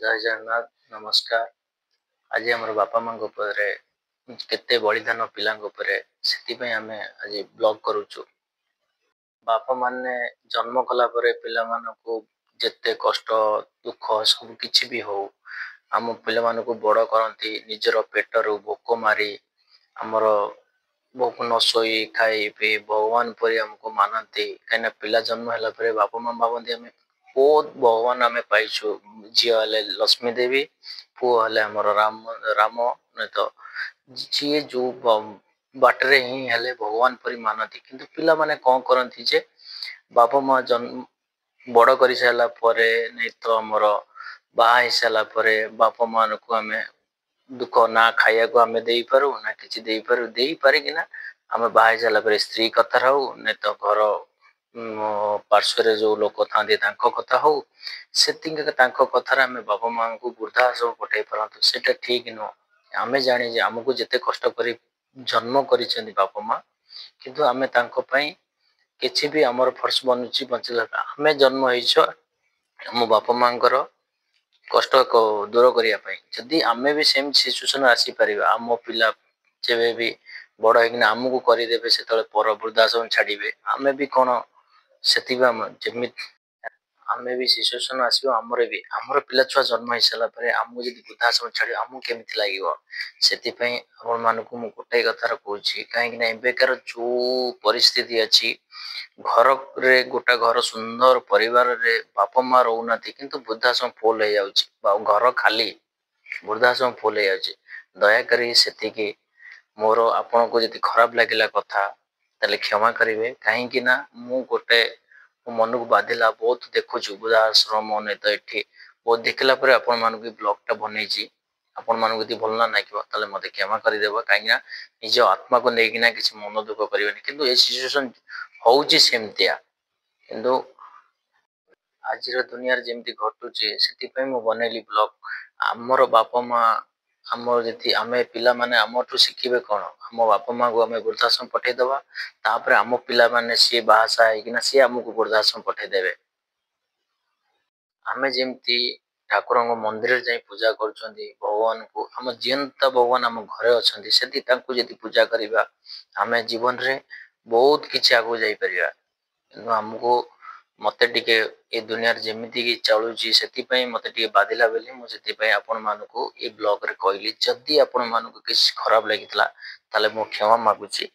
जय जगन्नाथ नमस्कार। आज आम बापा माँ केते बलिदान पिला आम आज ब्लॉग करुचु। बापा माने जन्म कला परे पिला मानकु जेते कष्ट दुख सब किछि भी हो आम पिला मानकु बड़ करंती निजर पेटरु भोक मारी आमर भोक न सोई खाई पी भगवान परी हमको मानती कहीं पिला जन्म है परे बापा माँ भावती आम बहुत भगवान आम पाइछु। झी हेले लक्ष्मी देवी पुओ हेले हमर राम राम नहीं तो जी जो बाटरे ही हेले भगवान परी मानती किंतु पिला माने कौन करंती जे बापा माँ जन्म बड़ कर सारा परे नहीं तो हमर बाहा हो सारा परे बापा मान को आम दुख ना खाया को आम दे पारू ना किसी दे पारू दे पारिकिना आम बाहा सारा परे स्त्री कथा हो नहीं तो घर पार्श्व जो लोक था कथा हो से कथार आम बापा माँ को वृद्धाश्रम पठे पारतु सेटा ठीक नुह। आम जानी जे आमको जिते कष्ट कर जन्म कर बापा माँ किंतु आम किसी भी आमर फर्ज बनुची बचला आम जन्म हो बापा माँ कष्ट दूर करने जदि आम भी सेम सिचुएसन आसीपर आम पिला जब भी बड़ होना आमको करदे से पर वृद्धाश्रम छाड़े आम भी कौन से जमी आम भी सिचुएसन आसो आमर भी आमर पिला छुआ जन्म हो सारा आमको जब वृद्धाश्रम छाड़ आमको केमी लगे से आप मानक मुझे गोटे कथार कहूँ कहीं एबेकार जो परिस्थिति अच्छी घर रे गोटा घर सुंदर परिवार रे बापा माँ रोना किंतु वृद्धाश्रम फुल हो जाऊँ घर खाली वृद्धाश्रम फुल हो जाऊँ दयाकोरी से मोर आपण को जब खराब लगे कथा ताले क्षमा करेंगे कहीं मु गोटे मन को बाधिला बहुत देखुछु वृद्धाश्रम नहीं तो ये बहुत देखला आपण मान ब्लॉग टा बनई आपण मान भल ना लगे मत क्षमा करदेव कहीं निज आत्मा को लेकिन किसी मन दुख करें कि ये सिचुएसन होउची सेमतिया किंतु आज दुनिया जमी घटुचे से बनैली ब्लॉग आमर बापा माँ आमर जी आम पिला माने आमठू शिखे कौन आम बापा माँ को आम वृद्धाश्रम पठेदबा तापर आम पिला माने सी बाहासा होना सी आमको वृद्धाश्रम पठेदेवे। आम जमी ठाकुर मंदिर जाई पूजा कर भगवान को आम जीवंत भगवान आम घरे अच्छा से पूजा करवा आम जीवन रे बहुत किसी आगू जापर आमको मत टे ये दुनिया जमीती चलुची से मत बाधिला बेली मुझे आपण मानक ये ब्लॉग रे कहली जदि आपण मानक किसी खराब लगी मु क्षमा मागुची।